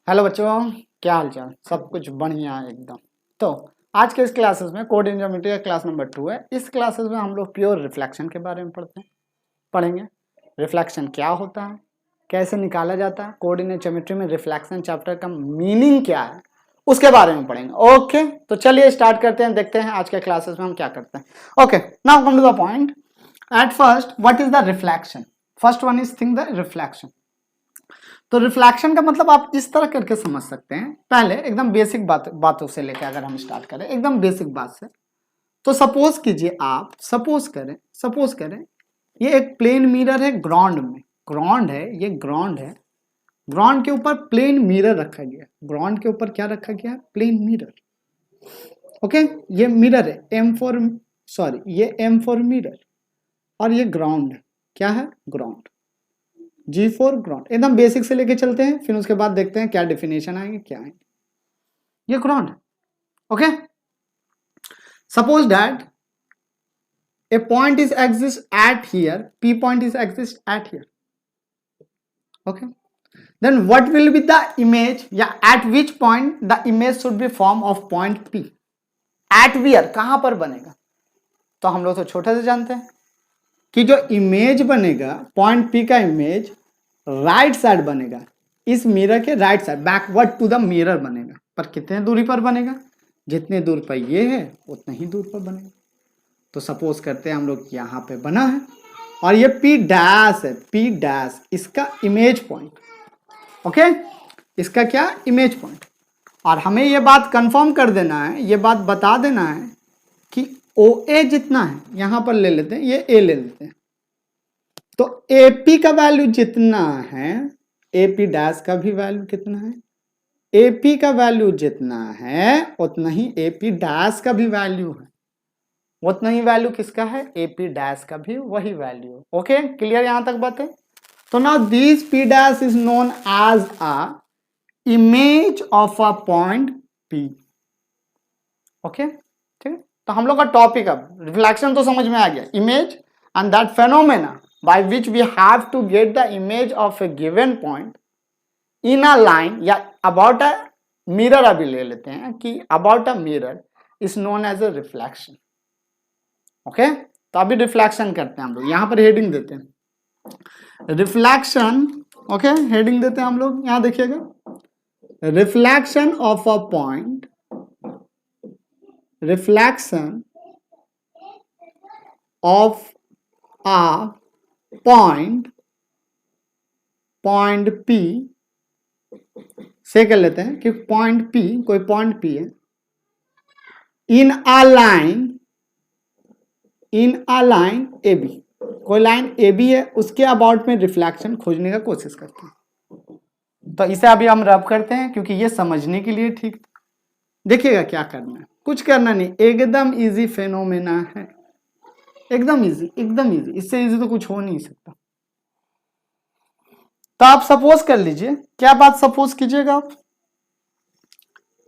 Hello बच्चों, क्या हाल चाल। सब कुछ बढ़िया है एकदम। तो आज के इस क्लासेस में कोड इन ज्योमेट्री का क्लास नंबर 2 है। इस क्लासेस में हम लोग प्योर रिफ्लेक्शन के बारे में पढ़ेंगे। रिफ्लेक्शन क्या होता है, कैसे निकाला जाता है, कोऑर्डिनेट ज्योमेट्री में रिफ्लेक्शन चैप्टर का मीनिंग क्या है, उसके बारे में पढ़ेंगे। ओके, तो चलिए स्टार्ट करते हैं, देखते हैं आज के क्लासेस में हम क्या करते हैं। Okay, now come to the point. At first, what is the reflection? First one is think the reflection. तो रिफ्लेक्शन का मतलब आप इस तरह करके समझ सकते हैं। पहले एकदम बेसिक बातों से लेकर अगर हम स्टार्ट करें, एकदम बेसिक बात से, तो सपोज कीजिए आप, सपोज करें ये एक प्लेन मिरर है ग्राउंड में। ग्राउंड है, ये ग्राउंड है। ग्राउंड के ऊपर प्लेन मिरर रखा गया। ग्राउंड के ऊपर क्या रखा गया? Plane mirror. ओके, ये मिरर है ये एम फॉर मिरर, और ये ग्राउंड है। क्या है? ग्राउंड। G for ground. एकदम बेसिक से लेके चलते हैं, फिर उसके बाद देखते हैं क्या डेफिनेशन आएंगे, क्या आएंगे। ये ग्राउंड है। Okay, suppose that a point is exist at here, p point is exist at here. Okay, then what will be the image, at which point the image should be form of point p? at where, कहां पर बनेगा? तो हम लोग तो छोटे से जानते हैं कि जो इमेज बनेगा पॉइंट p का इमेज राइट साइड बनेगा, इस मिरर के right side, backward to the mirror बनेगा। पर कितने दूरी पर बनेगा? जितने दूर पर ये है उतने ही दूर पर बनेगा। तो सपोज करते हैं हम लोग यहाँ पे बना है, और ये P डैश है, P डैश इसका इमेज पॉइंट। ओके, इसका क्या? Image point. और हमें ये बात कंफर्म कर देना है, ये बात बता देना है कि OA जितना है, यहां पर ले लेते हैं, ये A ले लेते हैं, तो AP का वैल्यू जितना है, AP डैश का भी वैल्यू कितना है? AP का वैल्यू जितना है उतना ही AP डैश का भी वैल्यू है। उतना ही वैल्यू किसका है? AP डैश का भी वही वैल्यू। ओके, क्लियर यहां तक बातें? तो now this P dash is known as a image of a point P। Okay, ठीक है। तो हम लोग का टॉपिक अब रिफ्लेक्शन तो समझ में आ गया, image and that phenomena by which we have to get the image of a given point in a line, या about a mirror अभी ले लेते हैं कि about a mirror is known as a reflection. Okay, तो अभी reflection करते हैं हम लोग। यहां पर हेडिंग देते हैं रिफ्लेक्शन। ओके, हेडिंग देते हैं हम लोग, यहां देखिएगा, reflection of a point, reflection of a point P से कर लेते हैं कि पॉइंट P, कोई पॉइंट P है, इन अ लाइन AB, कोई लाइन AB है, उसके अबाउट में रिफ्लेक्शन खोजने का कोशिश करते हैं। तो इसे अभी हम रब करते हैं क्योंकि ये समझने के लिए ठीक। देखिएगा क्या करना है, कुछ करना नहीं, एकदम इजी फेनोमेना है, एकदम इजी, एकदम इजी, इससे इजी तो कुछ हो नहीं सकता। तो आप सपोज कर लीजिए, क्या बात सपोज कीजिएगा आप,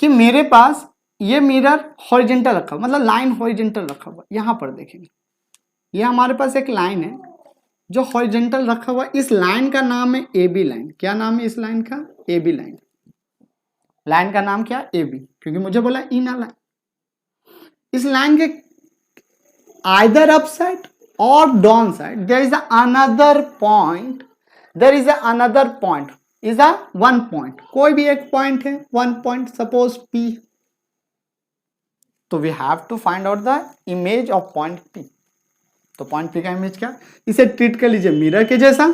कि मेरे पास ये मिरर हॉरिजॉन्टल रखा हुआ, मतलब लाइन हॉरिजॉन्टल रखा हुआ। यहां पर देखेंगे, ये हमारे पास एक लाइन है जो हॉरिजॉन्टल रखा हुआ। इस लाइन का नाम है AB लाइन। क्या नाम है इस लाइन का? AB line. लाइन का नाम क्या? AB, क्योंकि मुझे बोला इन अ लाइन। इस लाइन के आइदर अप साइड और down side there is another point, is a one point, कोई भी एक पॉइंट है, वन पॉइंट, सपोज P। तो we have to find out the image of point P। तो point P का image क्या? इसे ट्रीट कर लीजिए मिरर के जैसा।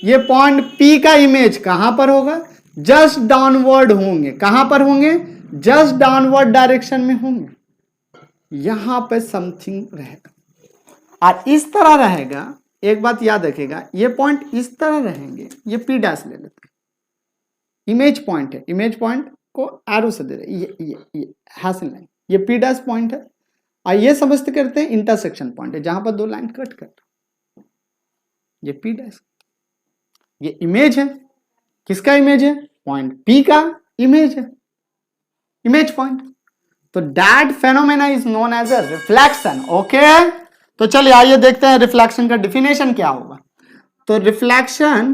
ये पॉइंट P का इमेज कहां पर होगा? जस्ट डाउनवर्ड होंगे। कहां पर होंगे? जस्ट डाउनवर्ड डायरेक्शन में होंगे। यहां पे समथिंग रहेगा, और इस तरह रहेगा। एक बात याद रखिएगा, ये पॉइंट इस तरह रहेंगे। ये P डैश ले लेते हैं, इमेज पॉइंट है, इमेज पॉइंट को एरो से दे रहे, ये हैशन लाइन, ये P डैश पॉइंट है, और ये समझते करते हैं इंटरसेक्शन पॉइंट है, जहां पर दो लाइन कट कर, ये P डैश। ये इमेज है, किसका इमेज है? पॉइंट P का इमेज है, इमेज पॉइंट। तो that phenomena is known as a reflection. Okay, तो चलिए आइए देखते हैं रिफ्लेक्शन का डिफिनेशन क्या होगा। तो रिफ्लेक्शन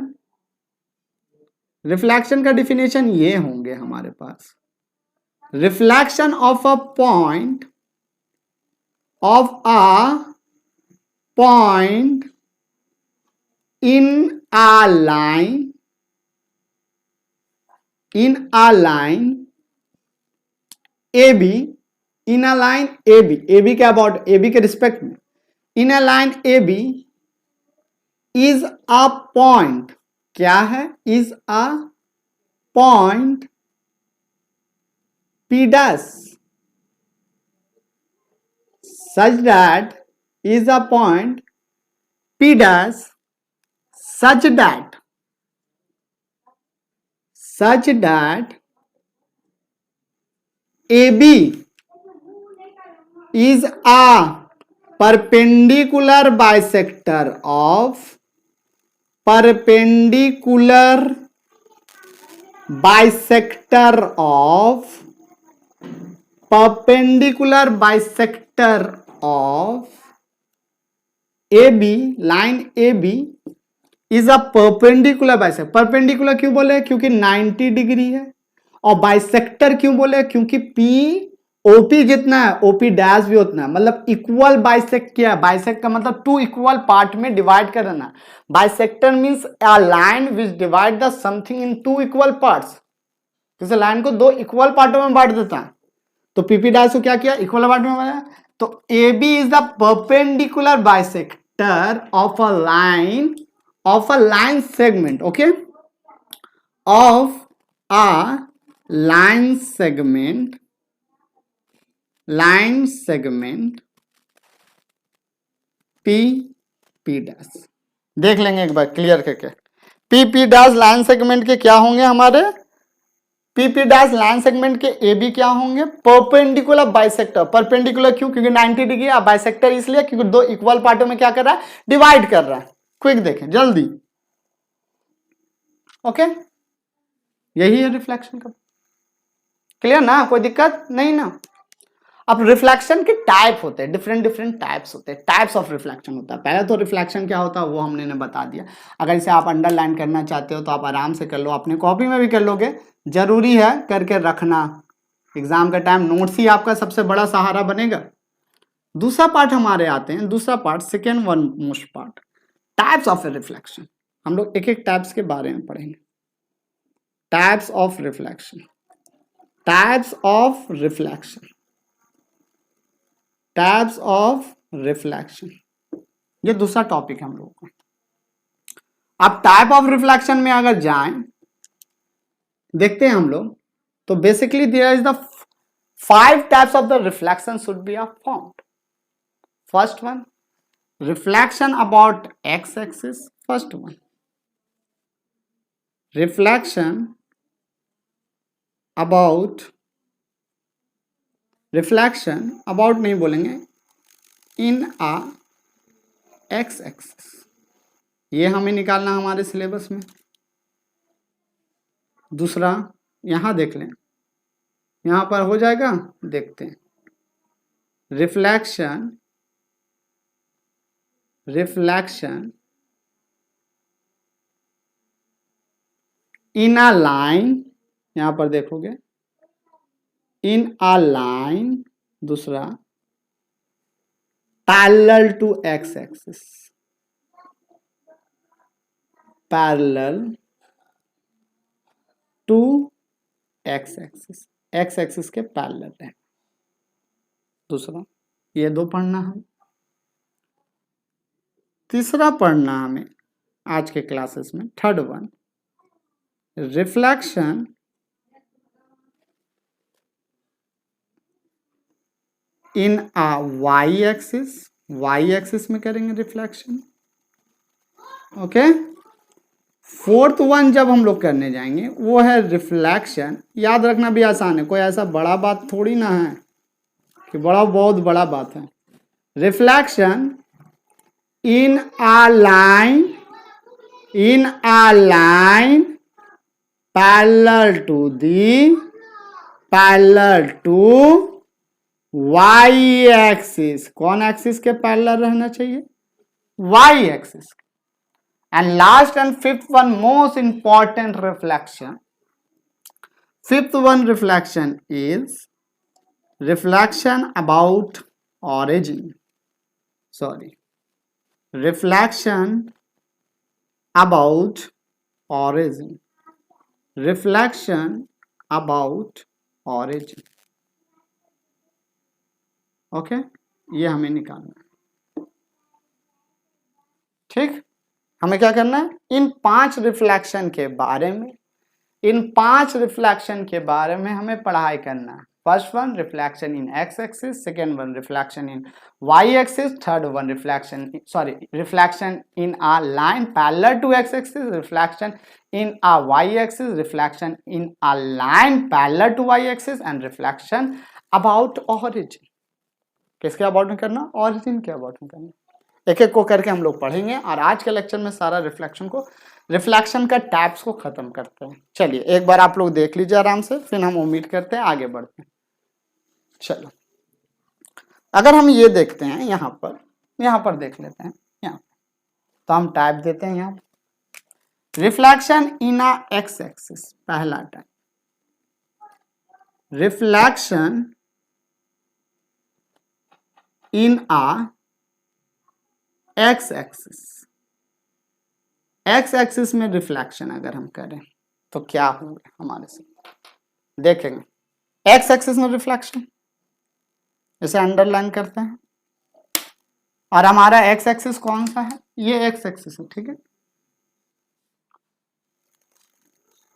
रिफ्लेक्शन का डिफिनेशन ये होंगे हमारे पास, reflection of a point in a line AB, in a line AB के अबाउट, AB के रिस्पेक्ट में, in a line AB is a point, क्या है, is a point P dash such that, is a point P dash such that AB is a perpendicular bisector of AB, line AB is a perpendicular bisector. Perpendicular क्यों बोले, क्योंकि 90 degree है, और bisector क्यों बोले, क्योंकि P OP जितना है OP डैश भी उतना है, मतलब इक्वल बाइसेक्ट किया है। बाइसेक्ट का मतलब टू इक्वल पार्ट में डिवाइड करना। Bisector means a line which divide the something in two equal parts, जैसे लाइन को दो इक्वल पार्टों में बांट देता है, तो PP डैश को क्या किया, इक्वल पार्ट में बनाया। तो AB is the perpendicular bisector of a line segment, okay, of a line segment P dash. देख लेंगे एक बार क्लियर करके, P डैश लाइन सेगमेंट के क्या होंगे हमारे, P डैश लाइन सेगमेंट के AB क्या होंगे, परपेंडिकुलर बाइसेक्टर। परपेंडिकुलर क्यों, क्योंकि 90 डिग्री, और बाइसेक्टर इसलिए क्योंकि दो इक्वल पार्टों में क्या कर रहा है, डिवाइड कर रहा है। क्विक देखें जल्दी, ओके, यही है रिफ्लेक्शन का। क्लियर ना, कोई दिक्कत नहीं ना। अब रिफ्लेक्शन के टाइप होते हैं, डिफरेंट टाइप्स होते हैं, टाइप्स ऑफ रिफ्लेक्शन होता है। पहले तो रिफ्लेक्शन क्या होता है वो हमने बता दिया। अगर इसे आप अंडरलाइन करना चाहते हो तो आप आराम से कर लो, अपने कॉपी में भी कर लोगे, जरूरी है करके रखना, एग्जाम का टाइम नोट्स ही आपका सबसे बड़ा सहारा बनेगा। दूसरा पार्ट हमारे आते हैं, दूसरा part second one most part, types of reflection. हम लोग एक एक टाइप्स के बारे में पढ़ेंगे। Types of reflection, types of reflection, types of reflection, ये दूसरा टॉपिक है हम लोगों का। अब टाइप ऑफ रिफ्लेक्शन में अगर जाएं, देखते हैं हम लोग, तो basically there is the 5 types of the reflection should be found. First one, reflection about x axis, first one, reflection about नहीं बोलेंगे, इन आ एक्स एक्सिस, ये हमें निकालना हमारे सिलेबस में। दूसरा यहां देख लें, यहां पर हो जाएगा, देखते हैं, रिफ्लेक्शन इन अ लाइन, यहां पर देखोगे इन अ लाइन, दूसरा parallel to x axis, parallel to x axis के पैरेलल है। दूसरा ये दो पढ़ना है। तीसरा पढ़ना हमें आज के क्लासेस में, third one, reflection in a y axis में करेंगे रिफ्लेक्शन, ओके। फोर्थ वन जब हम लोग करने जाएंगे वो है रिफ्लेक्शन, याद रखना भी आसान है, कोई ऐसा बड़ा बात थोड़ी ना है कि बहुत बड़ा बात है। Reflection in a line parallel to y axis. कौन एक्सिस के पैरेलल रहना चाहिए, y axis. And last and fifth one, most important reflection. Fifth one reflection is reflection about origin. Sorry. Reflection about origin. Reflection about origin. Okay, ये हमें निकालना है। ठीक, हमें क्या करना है, इन 5 रिफ्लेक्शन के बारे में, इन 5 रिफ्लेक्शन के बारे में हमें पढ़ाई करना है। First one reflection in x axis, second one reflection in y axis, third one reflection in a line parallel to x axis, reflection in a y axis, reflection in a line parallel to y axis, and reflection about origin. किसके about में करना, origin के about में करना। एक एक को करके हम लोग पढ़ेंगे और आज के लेक्चर में सारा रिफ्लेक्शन का टाइप्स को खत्म करते हैं। चलिए एक बार आप लोग देख लीजिए आराम से, फिर हम उम्मीद करते हैं आगे बढ़ते हैं। चलो, अगर हम ये देखते हैं यहाँ पर देख लेते हैं, यहाँ तो हम टाइप देते हैं यहाँ reflection in a x axis, पहला type reflection in a x axis. X axis में रिफ्लेक्शन अगर हम करें तो क्या होगा हमारे से, देखेंगे एक्स एक्सिस में रिफ्लेक्शन, इसे अंडरलाइन करते हैं, और हमारा एक्स एक्सिस कौन सा है, ये एक्स एक्सिस है, ठीक है।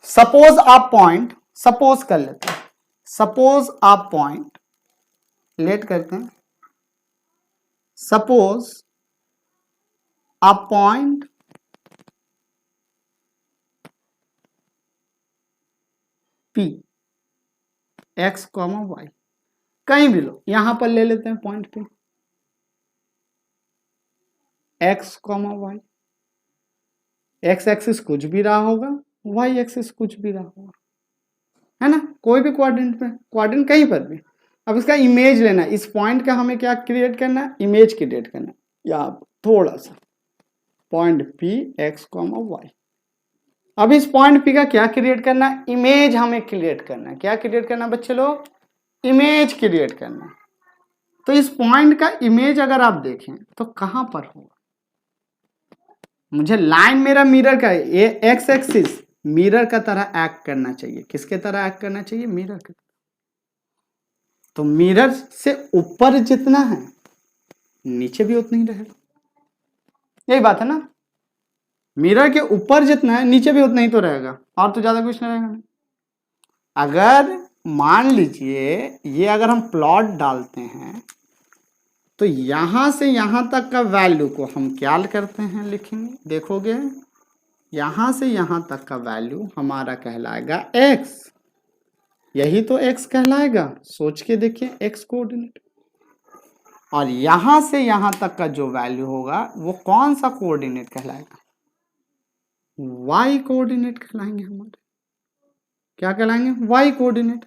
सपोज आप पॉइंट, सपोज कर लेते हैं, सपोज आप पॉइंट लेट करते हैं, suppose a point P x, y, कहीं भी लो, यहां पर ले लेते हैं point P x, y, x axis कुछ भी रहा होगा, y एक्सिस कुछ भी रहा होगा, है ना, कोई भी क्वाड्रेंट में, क्वाड्रेंट कहीं पर भी। अब इसका इमेज लेना है, इस पॉइंट का हमें क्या क्रिएट करना है, इमेज क्रिएट करना है। या थोड़ा सा पॉइंट P x, y, अब इस पॉइंट P का क्या क्रिएट करना है, इमेज हमें क्रिएट करना है। क्या क्रिएट करना है बच्चे लोग, इमेज क्रिएट करना है। तो इस पॉइंट का इमेज अगर आप देखें तो कहां पर होगा, मुझे लाइन मेरा मिरर का है, ये एक्स एक्सिस मिरर का तरह एक्ट करना चाहिए। किसके तरह एक्ट करना चाहिए, मिरर के तरह। तो मिरर से ऊपर जितना है नीचे भी उतना ही रहेगा, यही बात है ना। मिरर के ऊपर जितना है नीचे भी उतना ही तो रहेगा, और तो ज्यादा कुछ नहीं रहेगा। अगर मान लीजिए ये अगर हम प्लॉट डालते हैं तो यहां से यहां तक का वैल्यू को हम क्या करते हैं, लिखेंगे, देखोगे यहां से यहां तक का वैल्यू हमारा कहलाएगा x, यही तो x कहलाएगा। सोच के देखिए x कोऑर्डिनेट, और यहां से यहां तक का जो वैल्यू होगा वो कौन सा कोऑर्डिनेट कहलाएगा, y कोऑर्डिनेट कहलाएंगे हमारे। क्या कहलाएंगे, y कोऑर्डिनेट।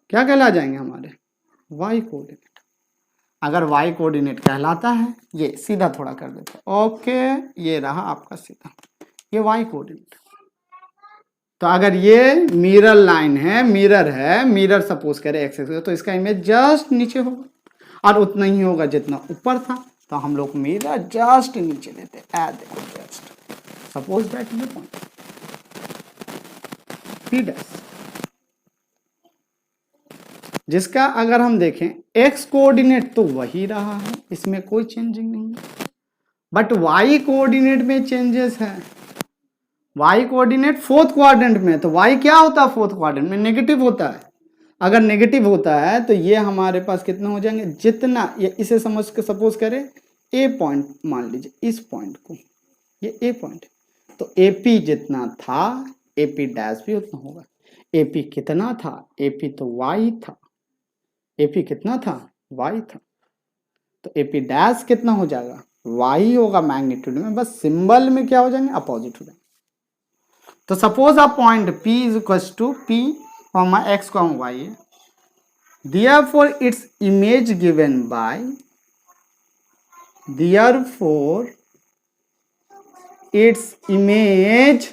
क्या कहला जाएंगे हमारे, y कोऑर्डिनेट। अगर y कोऑर्डिनेट कहलाता है, ये सीधा थोड़ा कर देते हैं, ओके ये रहा आपका सीधा, ये y कोऑर्डिनेट। तो अगर ये मिरर लाइन है, मिरर सपोज करें एक्स एक्सिस, तो इसका इमेज जस्ट नीचे होगा, और उतना ही होगा जितना ऊपर था। तो हम लोग मिरर जस्ट नीचे लेते हैं, सपोज दैट ये पॉइंट P डैश, जिसका अगर हम देखें x कोऑर्डिनेट तो वही रहा है, इसमें कोई चेंजिंग नहीं है, बट y कोऑर्डिनेट में चेंजेस है। y कोऑर्डिनेट फोर्थ क्वाड्रेंट में, तो y क्या होता है फोर्थ क्वाड्रेंट में, नेगेटिव होता है। अगर नेगेटिव होता है तो ये हमारे पास कितना हो जाएंगे, जितना ये, इसे समझ के सपोज करें ए पॉइंट मान लीजिए, इस पॉइंट को ये ए पॉइंट, तो AP जितना था AP डैश भी उतना होगा। AP कितना था, AP तो y था, AP कितना था, y था, तो AP डैश कितना हो जाएगा, y होगा मैग्नीट्यूड में, बस सिंबल में क्या हो जाएंगे, अपोजिट हो जाएंगे। तो suppose a point P is equal to P, x, y है, therefore its image given by, therefore its image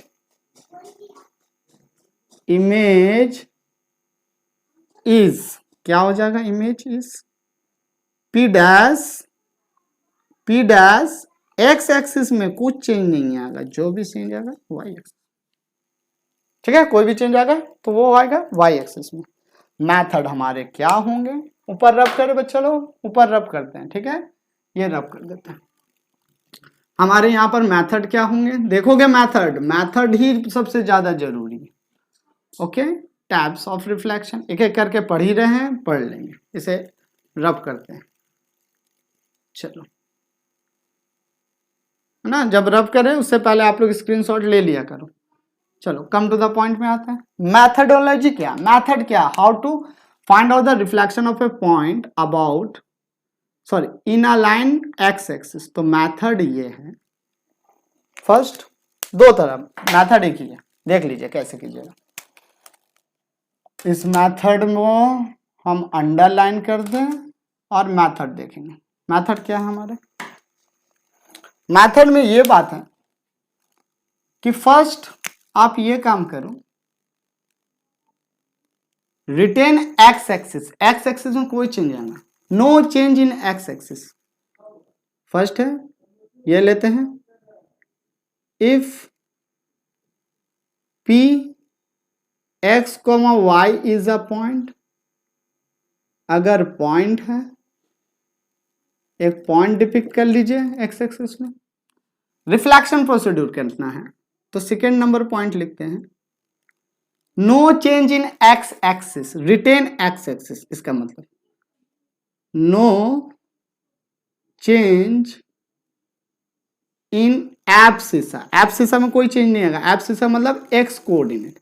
is, क्या हो जाएगा, image is p dash x axis में कुछ चेंज नहीं आएगा, जो भी चेंज आएगा वाई एक्सिस, ठीक है, कोई भी चेंज आएगा तो वो आएगा वाई एक्सिस में। मेथड हमारे क्या होंगे, ऊपर रब करे बच्चा लोग, ऊपर रब करते हैं, ठीक है, ये रब कर देते हैं। हमारे यहाँ पर मेथड क्या होंगे, देखोगे मेथड ही सबसे ज्यादा जरूरी है। ओके, टाइप्स ऑफ रिफ्लेक्शन एक एक करके पढ़ ही रहे हैं, पढ़ लेंगे, इसे रब करते हैं। चलो, है ना, जब रब करें उससे पहले आप लोग स्क्रीनशॉट ले लिया करो। चलो कम टू द पॉइंट में आते हैं। मैथडोलॉजी क्या, मेथड क्या, how to find out the reflection of a point about sorry in a line x axis. तो मेथड ये है, फर्स्ट दो तरफ मेथड एक ही है, देख लीजिए कैसे कीजिएगा। इस मेथड में हम अंडरलाइन कर दें और मेथड देखेंगे। मेथड क्या है हमारे, मेथड में ये बात है कि फर्स्ट आप ये काम करो, retain x axis, x axis में कोई चेंज आना, no change in x axis. First है ये लेते हैं, if p x, y is a point, अगर पॉइंट है, एक पॉइंट डिपिक्ट कर लीजिए एक्स एक्सिस में, रिफ्लेक्शन प्रोसीड्यूर करना है तो सेकेंड नंबर पॉइंट लिखते हैं, no change in x axis, retain x axis, इसका मतलब no change in abscissa, abscissa में कोई चेंज नहीं आएगा, एब्सिसा मतलब एक्स कोऑर्डिनेट,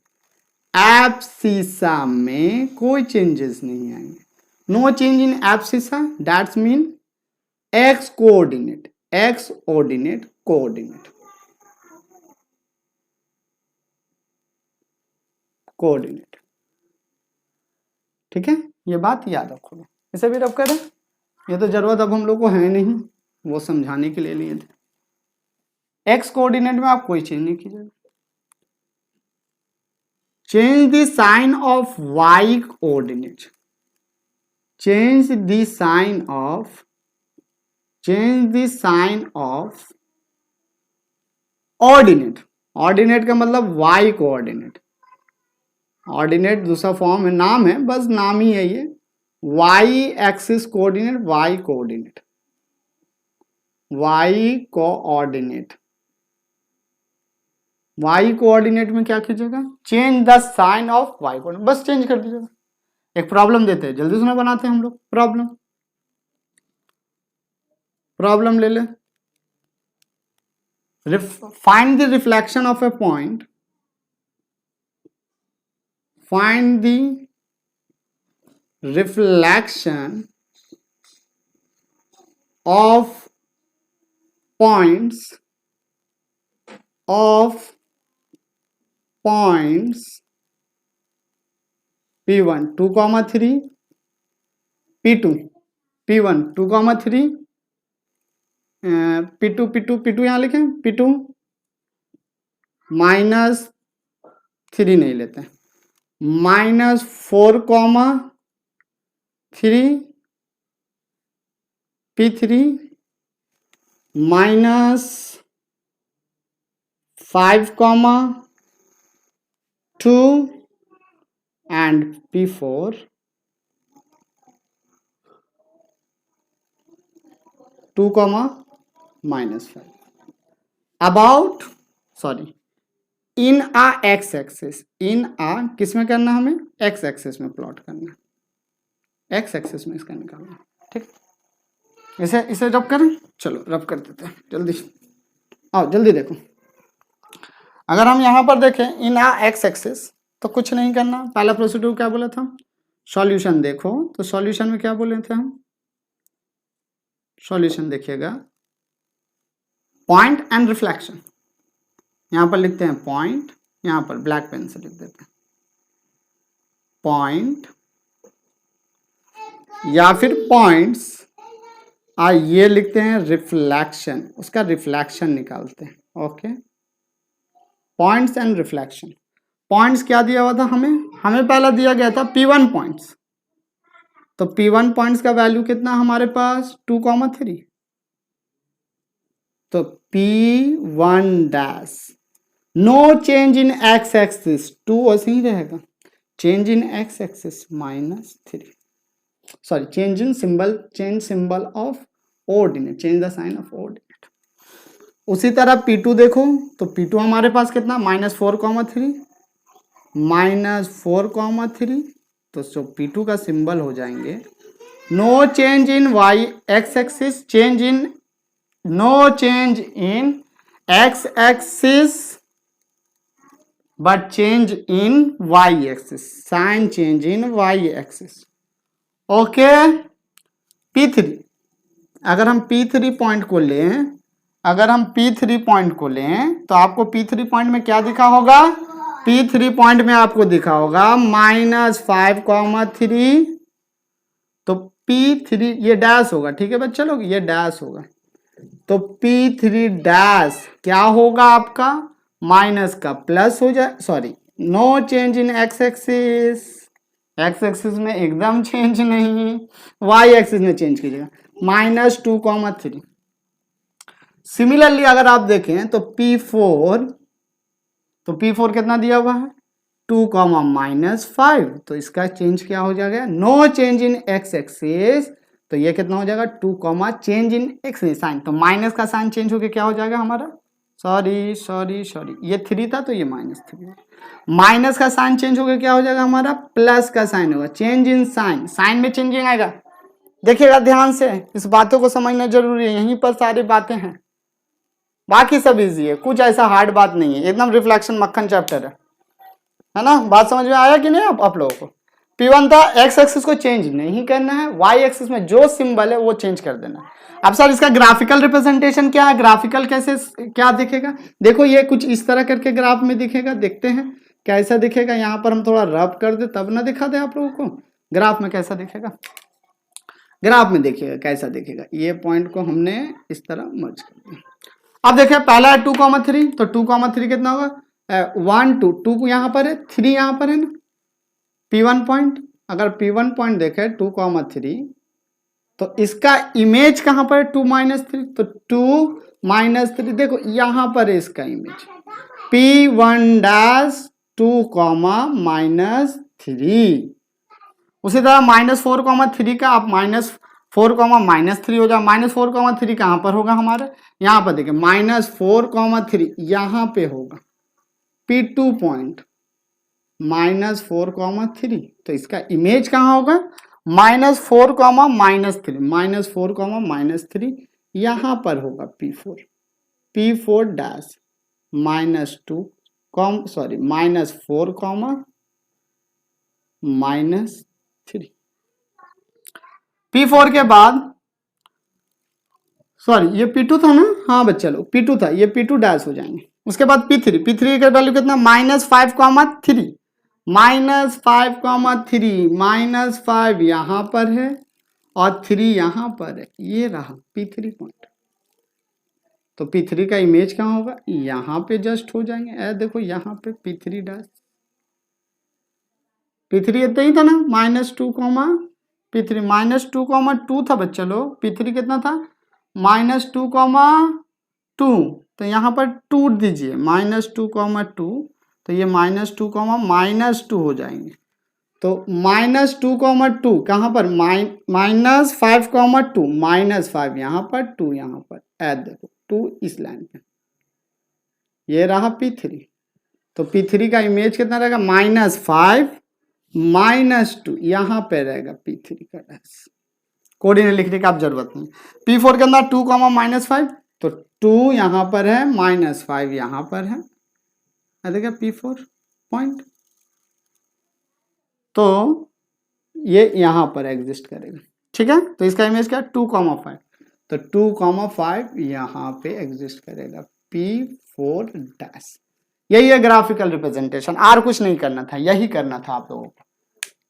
एब्सिसा में कोई चेंजेस नहीं आएंगे, no change in abscissa, that's mean x coordinate, x ordinate coordinate, coordinate, ठीक है, ये बात याद रखोगे। इसे भी रब करें, ये तो जरूरत अब हम लोग को है नहीं, वो समझाने के लिए लिए थे। एक्स कोऑर्डिनेट में आप कोई चेंज नहीं कीजिएगा। Change the sign of y coordinate, change the sign of, change the sign of ordinate, ordinate का मतलब वाई कोऑर्डिनेट, ऑर्डिनेट दूसरा फॉर्म है, नाम है, बस नाम ही है ये, y axis coordinate, y coordinate, y coordinate, y coordinate में क्या कीजिएगा, change the sign of y coordinate, बस चेंज कर दीजिएगा। एक प्रॉब्लम देते हैं, जल्दी से बनाते हैं हम लोग प्रॉब्लम, प्रॉब्लम ले ले, find the reflection of a point, find the reflection of points P1 2,3 P2 P1 2,3 P2 यहाँ लिखें, P2 -3 नहीं लेते, -4,3 P3 -5,2 and P4 2,-5 about sorry in a x axis, इन आ किस में करना, हमें एक्स एक्सिस में प्लॉट करना, एक्स एक्सिस में इसका निकालना, ठीक, इसे इसे रब करें, चलो रब कर देते हैं जल्दी, आओ जल्दी देखो। अगर हम यहाँ पर देखें इन आ एक्स एक्सिस तो कुछ नहीं करना, पहला प्रोसीड्यूर क्या बोला था, सॉल्यूशन देखो, तो सॉल्यूशन में क्या बोले थे हम, सॉल्यूशन देखिएगा, पॉइंट एंड रिफ्लेक्शन, यहां पर लिखते हैं पॉइंट, यहां पर ब्लैक पेन से लिख देते हैं पॉइंट या फिर पॉइंट्स, ये लिखते हैं रिफ्लेक्शन, उसका रिफ्लेक्शन निकालते हैं। Okay, points and reflection. Points क्या दिया हुआ था हमें पहला दिया गया था P1 पॉइंट्स, तो P1 पॉइंट्स का वैल्यू कितना हमारे पास 2,3, तो P1 dash, no change in x axis, 2 ऐसे ही रहेगा, change in x axis -3, sorry change in symbol, change symbol of ordinate, change the sign of ordinate. उसी तरह P2 देखो, तो P2 हमारे पास कितना -4,3, -4,3, तो P2 का सिंबल हो जाएंगे no change in y x axis, change in, no change in x axis but change in y axis, sign change in y axis. Okay, P3, अगर हम P3 पॉइंट को लें, अगर हम P3 पॉइंट को लें तो आपको P3 पॉइंट में क्या दिखा होगा, P3 पॉइंट में आपको दिखा होगा -5,3, तो P3 ये डैश होगा, ठीक है बच्चा लोग, ये डैश होगा, तो P3 डैश क्या होगा आपका, माइनस का प्लस हो जाए, sorry no change in x axis, x axis में एकदम चेंज नहीं, वाई एक्सिस में चेंज कीजिएगा, -2,3। सिमिलरली अगर आप देखें तो P4, तो P4 कितना दिया हुआ है 2, -5, तो इसका चेंज क्या हो जाएगा, no change in x axis, तो ये कितना हो जाएगा 2, चेंज इन एक्स साइन, तो माइनस का साइन चेंज होकर क्या हो जाएगा हमारा, सॉरी ये 3 था तो ये -3, माइनस का साइन चेंज होकर क्या हो जाएगा हमारा, प्लस का साइन होगा, चेंज इन साइन, साइन में चेंजिंग आएगा। देखिएगा ध्यान से, इस बातों को समझना जरूरी है, यहीं पर सारी बातें हैं, बाकी सब इजी है, कुछ ऐसा हार्ड बात नहीं है, एकदम रिफ्लेक्शन मक्खन चैप्टर है ना। बात समझ में आया कि नहीं आप लोगों को। P1 था, एक्स एक्सिस को चेंज नहीं करना है, वाई एक्सिस में जो सिंबल है वो चेंज कर देना है। अब सर इसका ग्राफिकल रिप्रेजेंटेशन क्या है, ग्राफिकल कैसे क्या दिखेगा, देखो ये कुछ इस तरह करके ग्राफ में दिखेगा, देखते हैं कैसा दिखेगा। यहाँ पर हम थोड़ा रब कर दे तब ना दिखा दे आप लोगों को, ग्राफ में कैसा दिखेगा, ग्राफ में देखिएगा कैसा दिखेगा। ये पॉइंट को हमने इस तरह मर्ज कर दिया। अब देखिए पहला है 2,3, तो 2,3 कितना होगा 1 2 2 यहाँ पर है, 3 यहाँ पर है ना, P1 पॉइंट, अगर P1 पॉइंट देखे 2,3, तो इसका इमेज कहां पर है 2 -3, तो 2 -3 देखो यहाँ पर है इसका इमेज, P1 डैश 2, -3। उसी तरह -4,3 का आप -4, -3 हो जाए, -4,3 कहां पर होगा हमारे, यहाँ पर देखिए -4,3 यहाँ पे होगा, P2 पॉइंट -4,3, तो इसका इमेज कहाँ होगा -4, -3 यहाँ पर होगा P4 डैश -2 सॉरी -4, -3। P4 के बाद, सॉरी ये P2 था ना, हाँ बच्चा लोग P2 था, ये P2 डैश हो जाएंगे। उसके बाद P3 का वैल्यू कितना -5,3, -5 यहाँ पर है और 3 यहाँ पर है, ये रहा P3 पॉइंट। तो P3 का इमेज कहाँ होगा, यहाँ पे जस्ट हो जाएंगे, देखो यहाँ पे P3 डैश, P3 इतना ही था ना -2, P3 -2,2 था बच्चा लोग, P3 कितना था -2,2, तो यहाँ पर 2 दीजिए, -2,2, तो ये -2, -2 हो जाएंगे, तो -2,2 कहाँ पर -5,2, -5 यहाँ पर, 2 यहाँ पर, देखो 2 इस लाइन पे, ये रहा P3। तो P3 का इमेज कितना रहेगा -5 -2 यहाँ पे रहेगा P3 का डैश, कोऑर्डिनेट लिखने की आप जरूरत नहीं। P4 के अंदर 2, -5, तो 2 यहाँ पर है, -5 यहाँ पर है, देखिए P4 पॉइंट, तो ये यहाँ पर एग्जिस्ट करेगा, ठीक है। तो इसका इमेज क्या 2,5, तो 2,5 यहाँ पे एग्जिस्ट करेगा P4 डैश। यही है ग्राफिकल रिप्रेजेंटेशन, और कुछ नहीं करना था, यही करना था आप लोगों को।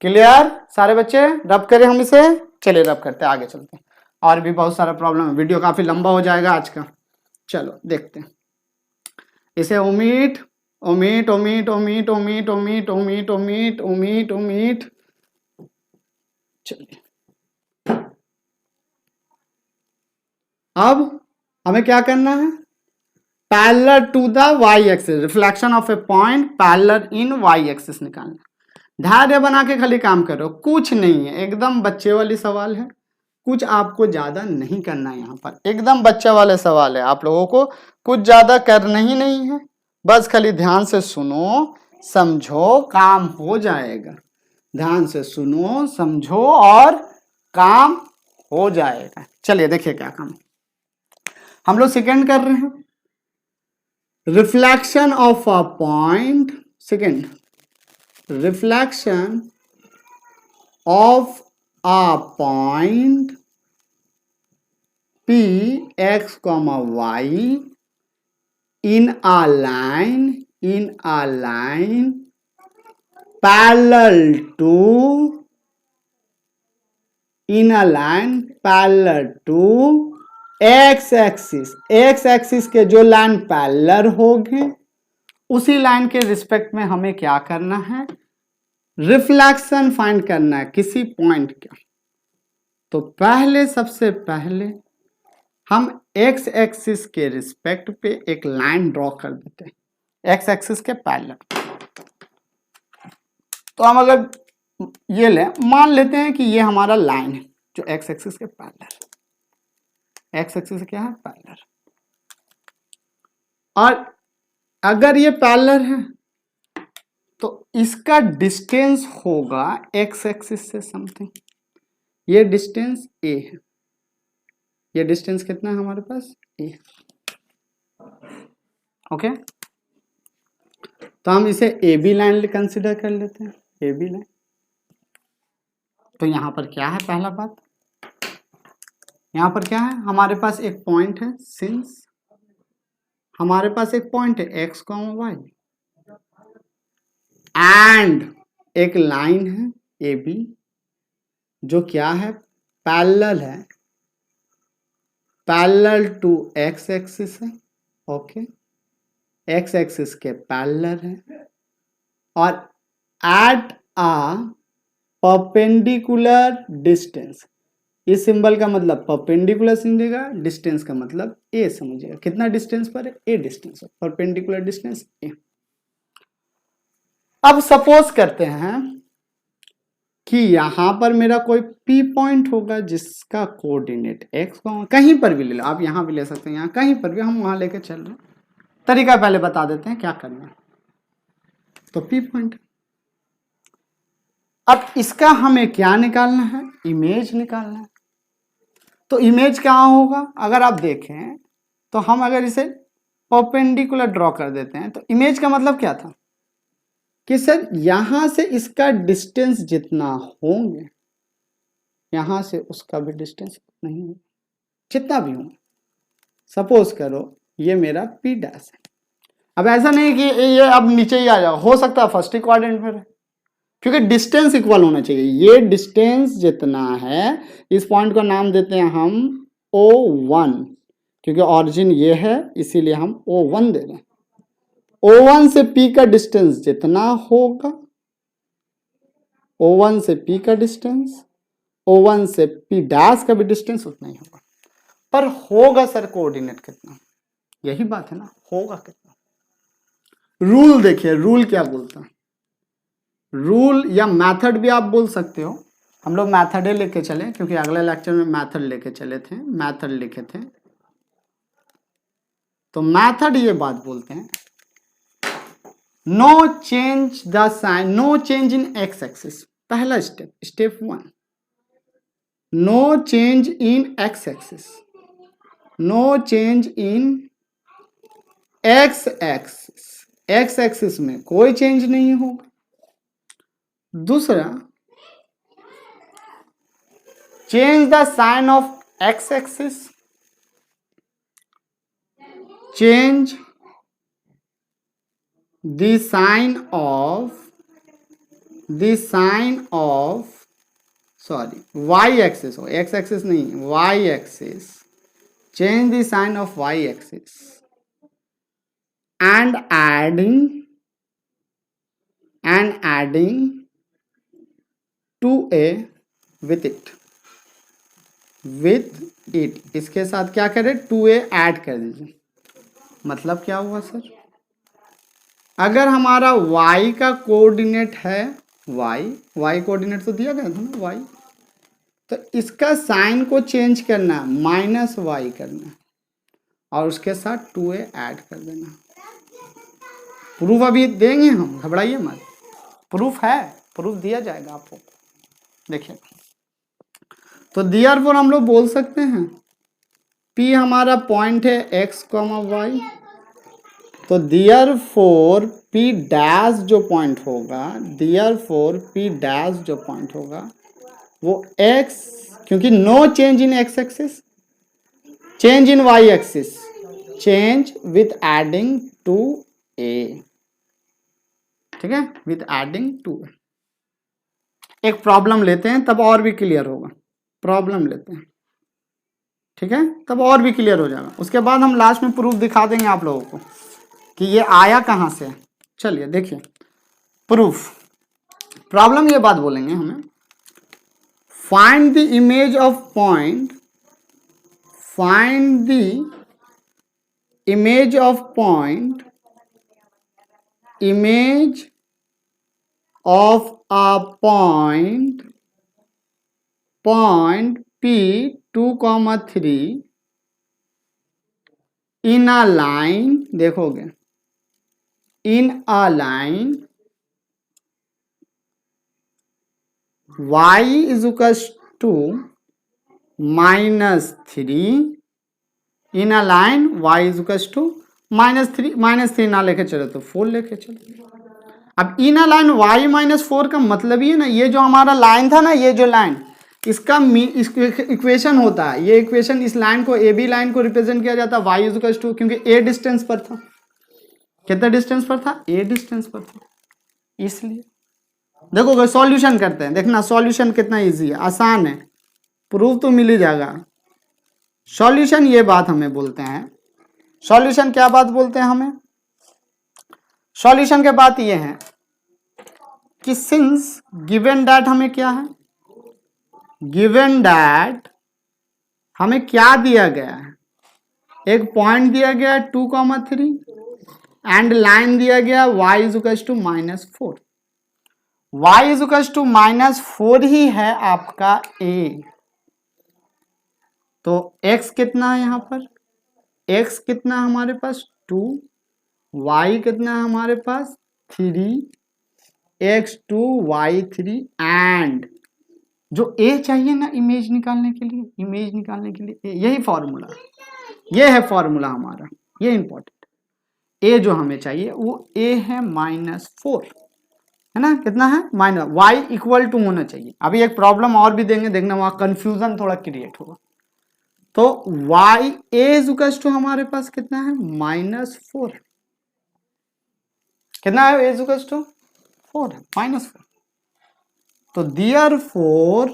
क्लियर सारे बच्चे, रब करें हम इसे, चलिए रब करते हैं, आगे चलते हैं, और भी बहुत सारा प्रॉब्लम है, वीडियो काफी लंबा हो जाएगा आज का। चलो देखते हैं इसे, omit omit omit omit omit omit omit omit omit omit. चलिए अब हमें क्या करना है, parallel to the y axis, reflection of a point parallel in y axis निकालना। धैर्य बना के खाली काम करो, कुछ नहीं है, एकदम बच्चे वाली सवाल है, कुछ आपको ज्यादा नहीं करना है, यहाँ पर एकदम बच्चे वाले सवाल है, आप लोगों को कुछ ज्यादा करना ही नहीं है, बस खाली ध्यान से सुनो समझो काम हो जाएगा। ध्यान से सुनो समझो और काम हो जाएगा। चलिए देखिए क्या काम हम लोग सेकेंड कर रहे हैं, reflection of a point, second reflection of a point P x comma y in a line parallel to x axis के जो लाइन पैरेलल होगी उसी लाइन के रिस्पेक्ट में हमें क्या करना है, रिफ्लेक्शन फाइंड करना है किसी पॉइंट का। तो पहले सबसे पहले हम एक्स एक्सिस के रिस्पेक्ट पे एक लाइन ड्रॉ कर देते हैं, एक्स एक्सिस के पैरेलल। तो हम अगर ये लें, मान लेते हैं कि ये हमारा लाइन है जो एक्स एक्सिस के पैरेलल, एक्स एक्सिस क्या है पैरेलल, और अगर ये पैरेलल है तो इसका डिस्टेंस होगा एक्स एक्सिस से समथिंग, ये डिस्टेंस ए है, ये डिस्टेंस कितना है हमारे पास ए, ओके। तो हम इसे ए बी लाइन कंसिडर कर लेते हैं, ए बी लाइन। तो यहां पर क्या है, पहला बात यहां पर क्या है, हमारे पास एक पॉइंट है, सिंस हमारे पास एक पॉइंट है एक्स कॉमा वाई एंड एक लाइन है ए बी जो क्या है पैरेलल है, पैरेलल टू एक्स एक्सिस है, ओके, एक्स एक्सिस के पैरेलल है और एट आ परपेंडिकुलर डिस्टेंस, इस सिंबल का मतलब परपेंडिकुलर समझेगा, डिस्टेंस का मतलब ए समझेगा, कितना डिस्टेंस पर है ए डिस्टेंस, परपेंडिकुलर डिस्टेंस ए। अब सपोज करते हैं कि यहां पर मेरा कोई पी पॉइंट होगा जिसका कोऑर्डिनेट एक्स को, कहीं पर भी ले लो आप, यहां भी ले सकते हैं, यहां कहीं पर भी, हम वहां लेके चल रहे हैं, तरीका पहले बता देते हैं क्या करना है। तो पी पॉइंट, अब इसका हमें क्या निकालना है, इमेज निकालना है। तो इमेज क्या होगा, अगर आप देखें तो हम अगर इसे परपेंडिकुलर ड्रॉ कर देते हैं तो इमेज का मतलब क्या था कि सर यहां से इसका डिस्टेंस जितना होंगे यहां से उसका भी डिस्टेंस नहीं होगा, जितना भी होगा। सपोज करो ये मेरा पी डैश है, अब ऐसा नहीं कि ये अब नीचे ही आ जाओ, हो सकता है फर्स्ट क्वाड्रेंट पर, क्योंकि डिस्टेंस इक्वल होना चाहिए, ये डिस्टेंस जितना है, इस पॉइंट का नाम देते हैं हम O1, क्योंकि ऑरिजिन ये है इसीलिए हम O1 दे रहे हैं। O1 से P का डिस्टेंस जितना होगा, O1 से P का डिस्टेंस, O1 से P डैश का भी डिस्टेंस उतना ही होगा, पर होगा सर कोऑर्डिनेट कितना, यही बात है ना, होगा कितना। रूल देखिए, रूल क्या बोलता है, रूल या मेथड भी आप बोल सकते हो, हम लोग मेथड ही लेके चले क्योंकि अगले लेक्चर में मेथड लेके चले थे, मेथड लिखे थे। तो मेथड ये बात बोलते हैं, no change the sign, no change in x axis, पहला step, step 1, no change in x axis, no change in x axis, x axis में कोई चेंज नहीं होगा। दूसरा, change the sign of x axis, change the sign of sorry y axis हो, x axis नहीं y axis, change the sign of y axis and adding and adding 2a with it, इसके साथ क्या करें, 2a add कर दीजिए। मतलब क्या हुआ सर, अगर हमारा y का कोऑर्डिनेट है y कोऑर्डिनेट तो दिया गया था ना y, तो इसका साइन को चेंज करना है, -y करना है और उसके साथ 2a ऐड कर देना। प्रूफ अभी देंगे हम, घबराइए मत, प्रूफ है, प्रूफ दिया जाएगा आपको। देखिए तो देयरफॉर हम लोग बोल सकते हैं P हमारा पॉइंट है x, y, तो देयरफॉर P डैश जो पॉइंट होगा, देयरफॉर P डैश जो पॉइंट होगा वो x, क्योंकि no change in x axis, change in y axis, change with adding 2a, ठीक है, विथ एडिंग 2a। एक प्रॉब्लम लेते हैं तब और भी क्लियर होगा, प्रॉब्लम लेते हैं, ठीक है, तब और भी क्लियर हो जाएगा। उसके बाद हम लास्ट में प्रूफ दिखा देंगे आप लोगों को कि ये आया कहां से। चलिए देखिए प्रूफ, प्रॉब्लम ये बात बोलेंगे हमें, find the image of point, find the image of point, image of a point, point P 2, 3 in a line, देखोगे in a line y is equals to -3, in a line y is equals to -3 ना लेके चलो तो 4 लेके चलो। अब इन a line y -4 का मतलब ही है ना, ये जो हमारा लाइन था ना, ये जो लाइन, इसका इक्वेशन होता है, ये इक्वेशन, इस लाइन को, ए बी लाइन को रिप्रेजेंट किया जाता है y इज इक्वल्स टू, क्योंकि a डिस्टेंस पर था, कितना डिस्टेंस पर था, a डिस्टेंस पर था, इसलिए देखो सॉल्यूशन करते हैं, देखना सॉल्यूशन कितना इजी है, आसान है, प्रूफ तो मिल ही जाएगा। सॉल्यूशन ये बात हमें बोलते हैं, सॉल्यूशन क्या बात बोलते हैं हमें, सॉल्यूशन के बात ये है कि सिंस गिवन दैट, हमें क्या है, गिवन दैट हमें क्या दिया गया है, एक पॉइंट दिया गया 2, 3 एंड लाइन दिया गया y is equals to -4, y is equals to -4 ही है आपका a, तो x कितना है यहाँ पर, x कितना हमारे पास 2, y कितना है हमारे पास 3, x2 y3 एंड जो a चाहिए ना इमेज निकालने के लिए, इमेज निकालने के लिए यही फॉर्मूला, ये है फॉर्मूला हमारा, ये इंपॉर्टेंट, a जो हमें चाहिए वो a है -4, है ना, कितना है y इक्वल टू होना चाहिए। अभी एक प्रॉब्लम और भी देंगे, देखना वहां कंफ्यूजन थोड़ा क्रिएट होगा। तो y a is equal to हमारे पास कितना है -4, कितना है a इज इक्वल टू 4 है, -4, तो देयरफॉर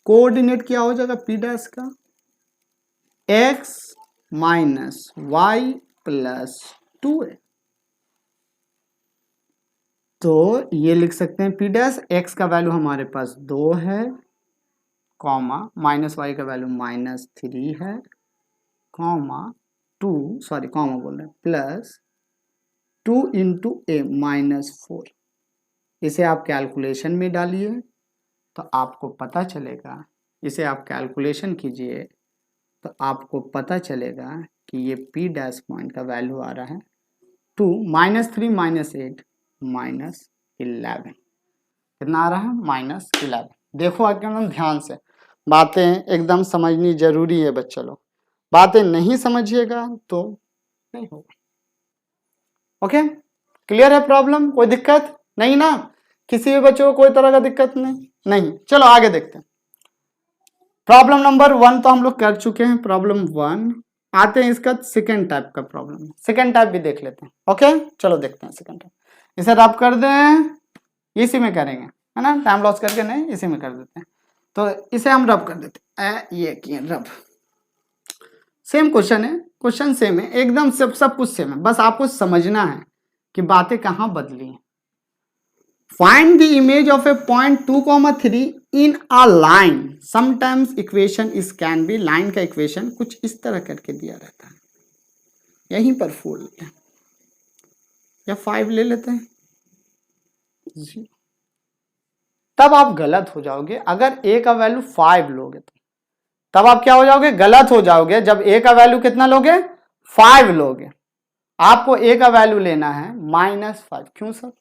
कोऑर्डिनेट क्या हो जाएगा p डैश का, x -y + 2a, तो ये लिख सकते हैं p डैश, x का वैल्यू हमारे पास 2 है, कॉमा -y का वैल्यू -3 है, कॉमा 2, सॉरी कॉमा बोल रहे हैं, प्लस 2 × a -4, इसे आप कैलकुलेशन में डालिए तो आपको पता चलेगा, इसे आप कैलकुलेशन कीजिए तो आपको पता चलेगा कि ये p डैश पॉइंट का वैल्यू आ रहा है 2 -3 -8 -11, कितना आ रहा है -11। देखो एकदम ध्यान से, बातें एकदम समझनी जरूरी है बच्चे लोग, बातें नहीं समझिएगा तो नहीं होगा। ओके, क्लियर है प्रॉब्लम, कोई दिक्कत नहीं ना, किसी भी बच्चों को कोई तरह का दिक्कत नहीं। चलो आगे देखते हैं, प्रॉब्लम नंबर 1 तो हम लोग कर चुके हैं, प्रॉब्लम 1 आते हैं इसका सेकेंड टाइप का प्रॉब्लम, सेकेंड टाइप भी देख लेते हैं। ओके चलो देखते हैं सेकेंड टाइप, इसे रब कर दें, इसी में करेंगे, है ना, टाइम लॉस करके नहीं, इसी में कर देते हैं, तो इसे हम रब कर देते हैं, ये किए रब, सेम क्वेश्चन है, क्वेश्चन सेम है एकदम, सब कुछ सेम है, बस आपको समझना है कि बातें कहाँ बदली हैं। Find the image of a point 2,3 in a line. Sometimes equation इस कैन बी, लाइन का इक्वेशन कुछ इस तरह करके दिया रहता है, यहीं पर 4 लेते हैं या 5 ले लेते हैं, तब आप गलत हो जाओगे। अगर a का वैल्यू 5 लोगे तो तब आप क्या हो जाओगे, गलत हो जाओगे। जब a का वैल्यू कितना लोगे, 5 लोगे। आपको a का वैल्यू लेना है -5। क्यों सर,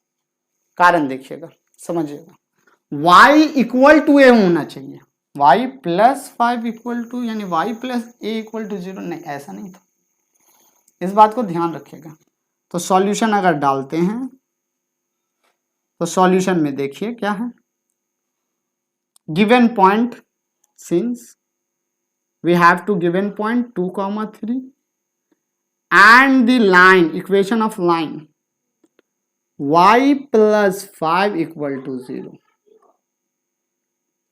कारण देखिएगा, समझिएगा। y इक्वल टू a होना चाहिए, y प्लस 5 इक्वल टू, यानी y plus a equal to 0, नहीं ऐसा नहीं था। इस बात को ध्यान रखिएगा। तो सॉल्यूशन अगर डालते हैं तो सॉल्यूशन में देखिए क्या है, given point, since we have to given point 2,3 and the line, equation of line y plus 5 equal to 0,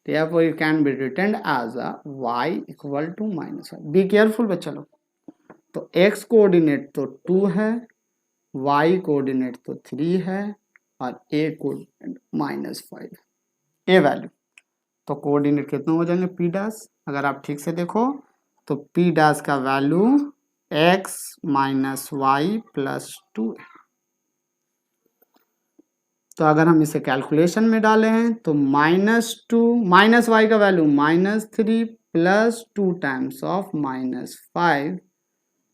therefore it can be written as a y equal to -5। be careful बच्चा लोग। तो x coordinate तो 2 है, y coordinate तो 3 है और a coordinate -5 है। a value तो कोऑर्डिनेट कितने हो जाएंगे, p डैश। अगर आप ठीक से देखो तो p डैश का value x minus y plus 2 है। तो अगर हम इसे कैलकुलेशन में डाले हैं तो -2 माइनस वाई का वैल्यू -3 प्लस 2 टाइम्स ऑफ -5,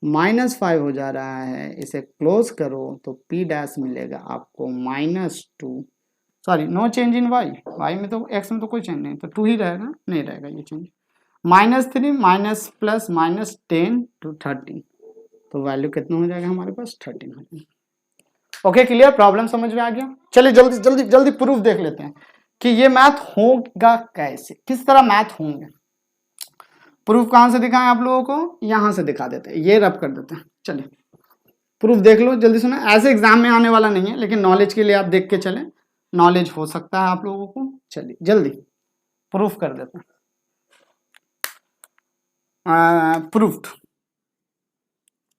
-5 हो जा रहा है। इसे क्लोज करो तो p डैश मिलेगा आपको -2, sorry no change in y, y में तो x में तो कोई चेंज नहीं, तो 2 ही रहेगा, नहीं रहेगा ये चेंज। -3 माइनस प्लस -10 to 13, तो वैल्यू कितना हो जाएगा हमारे पास 13 हो जाएगा। ओके क्लियर, प्रॉब्लम समझ में आ गया। चलिए जल्दी जल्दी जल्दी प्रूफ देख लेते हैं कि ये मैथ होगा कैसे, किस तरह मैथ होंगे। प्रूफ कहां से दिखाएं आप लोगों को, यहां से दिखा देते हैं, ये रब कर देते हैं। चलिए प्रूफ देख लो जल्दी सुना, ऐसे एग्जाम में आने वाला नहीं है लेकिन नॉलेज के लिए आप देख के चले, नॉलेज हो सकता है आप लोगों को। चलिए जल्दी प्रूफ कर देते हैं।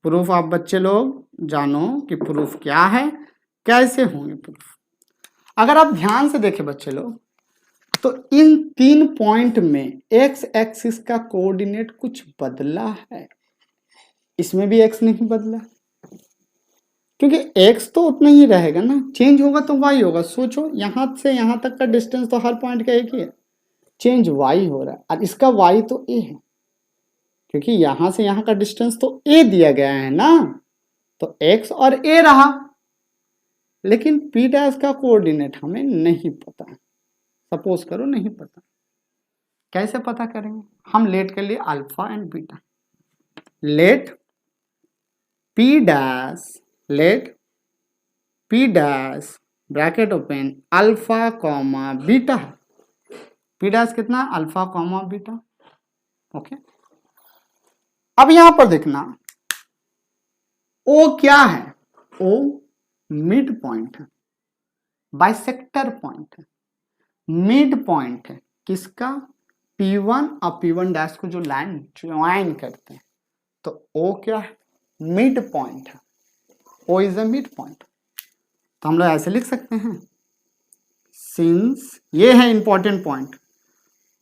प्रूफ आप बच्चे लोग जानो कि प्रूफ क्या है, कैसे होंगे प्रूफ। अगर आप ध्यान से देखें बच्चे लोग तो इन 3 पॉइंट में एक्स एक्सिस का कोऑर्डिनेट कुछ बदला है, इसमें भी एक्स नहीं बदला, क्योंकि x तो उतना ही रहेगा ना, चेंज होगा तो y होगा। सोचो यहां से यहां तक का डिस्टेंस तो हर पॉइंट का एक ही है, चेंज y हो रहा है और इसका y तो a है, क्योंकि यहां से यहां का डिस्टेंस तो a दिया गया है ना, तो x और a रहा। लेकिन p डैश का कोऑर्डिनेट हमें नहीं पता, सपोज करो नहीं पता, कैसे पता करेंगे हम। लेट के लिए alpha and beta, let p dash bracket open alpha comma beta है, p डैश कितना, अल्फा कॉमा बीटा। ओके, अब यहां पर देखना o क्या है, o मिड पॉइंट है, बाइसेक्टर पॉइंट है, मिड पॉइंट है किसका, p1 और p1 डैश को जो लाइन ज्वाइन करते हैं, तो o क्या है, मिड पॉइंट है, o is a mid point. तो हम लोग ऐसे लिख सकते हैं, सिंस ये है important point,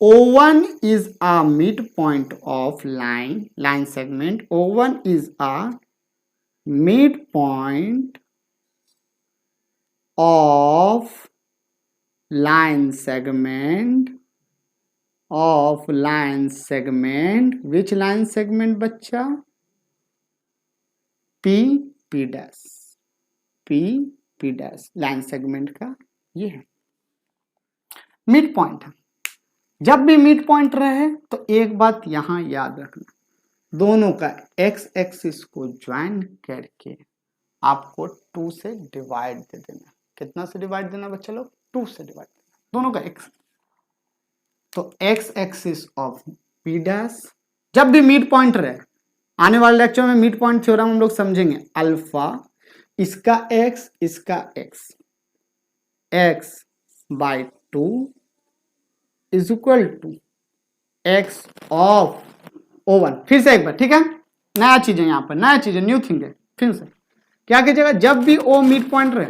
O1 is a midpoint of line segment, O1 is a midpoint of line segment, which line segment बच्चा, p डैश लाइन सेगमेंट का ये है मिड पॉइंट है। जब भी मिड पॉइंट रहे तो एक बात यहां याद रखना, दोनों का एक्स एक्सिस को ज्वाइन करके आपको 2 से डिवाइड दे देना। कितना से डिवाइड देना बच्चे लोग, 2 से डिवाइड देना दोनों का एक्स। तो x axis of P dash जब भी मिड पॉइंट रहे, आने वाले लेक्चर में मिड पॉइंट थ्योरम हम लोग समझेंगे, अल्फा इसका एक्स इसका x by 2 is equal to x of O1। फिर से एक बार, ठीक है, नया चीज है यहाँ पर, नया चीज है, न्यू थिंग है। फिर से क्या कीजिएगा, जब भी O मिड पॉइंट रहे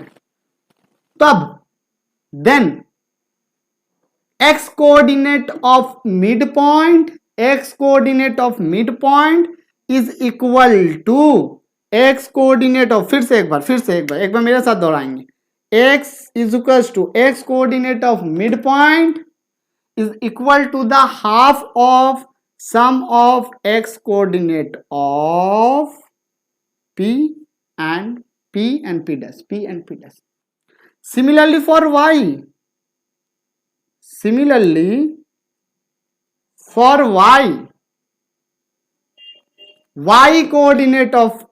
तब then x coordinate of midpoint is equal to x coordinate of, फिर से एक बार मेरे साथ दोहराएंगे, x is equals to x coordinate of midpoint is equal to the half of sum of x coordinate of p and p dash. Similarly for y, y coordinate of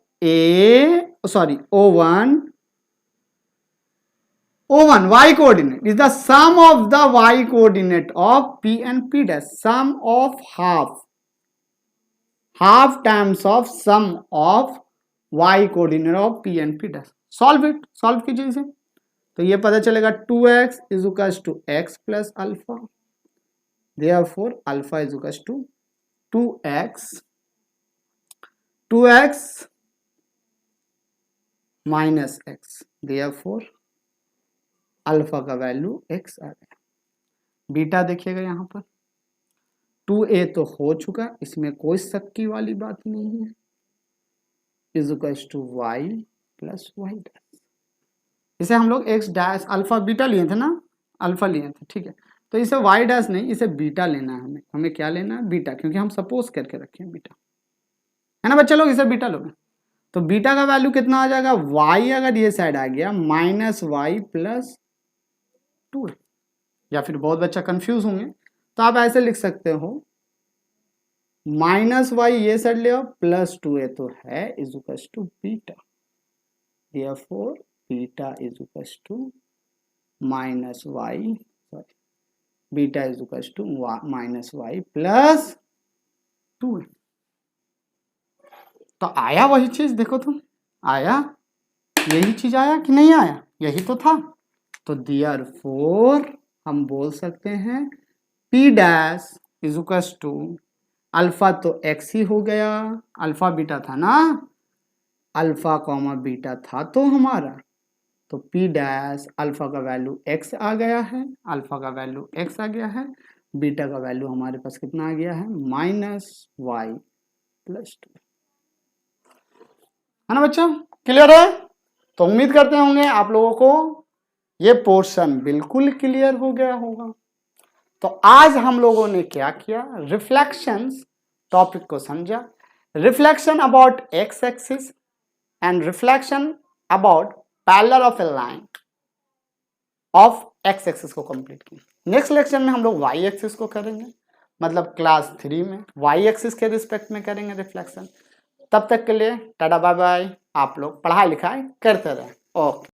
O1 y coordinate is the sum of the y coordinate of p and p dash, sum of half times of sum of y coordinate of p and p dash. Solve कीजिए इसे, तो ये पता चलेगा 2x is equals to x plus alpha, therefore alpha is equals to 2x minus x, therefore alpha का value x आ गया। Beta देखिएगा यहाँ पर 2a तो हो चुका, इसमें कोई शक की वाली बात नहीं है, is equals to y plus y dash. इसे हम लोग x डैश अल्फा बीटा लिए थे ना, अल्फा लिए थे, ठीक है, तो इसे y डैश नहीं, इसे बीटा लेना है हमें क्या लेना है, बीटा, क्योंकि हम सपोज करके रखे हैं बीटा, है ना बच्चे लोग, इसे बीटा लोगे तो बीटा का वैल्यू कितना आ जाएगा, y अगर ये साइड आ गया माइनस वाई प्लस 2, या फिर बहुत बच्चा कंफ्यूज होंगे तो आप ऐसे लिख सकते हो माइनस वाई ये साइड ले आओ प्लस 2a तो है is equals to beta, therefore beta is equals to minus y, sorry beta is equals to minus y plus 2। तो आया वही चीज, देखो तुम आया, यही चीज आया कि नहीं आया, यही तो था, तो देयरफॉर हम बोल सकते हैं p dash is equals to alpha तो x ही हो गया, अल्फा बीटा था ना, अल्फा कॉमा बीटा था तो हमारा, तो p डैश अल्फा का वैल्यू x आ गया है, अल्फा का वैल्यू x आ गया है, बीटा का वैल्यू हमारे पास कितना आ गया है माइनस वाई प्लस 2, है ना बच्चा, क्लियर है। तो उम्मीद करते होंगे आप लोगों को ये पोर्शन बिल्कुल क्लियर हो गया होगा। तो आज हम लोगों ने क्या किया, रिफ्लेक्शंस टॉपिक को समझा, reflection about x axis and reflection about parallel of A line of x axis को कंप्लीट किया। नेक्स्ट लेक्चर में हम लोग वाई एक्सिस को करेंगे, मतलब क्लास 3 में वाई एक्सिस के रिस्पेक्ट में करेंगे रिफ्लेक्शन। तब तक के लिए टाटा बाय बाय, आप लोग पढ़ाई लिखाई करते रहें, ओके।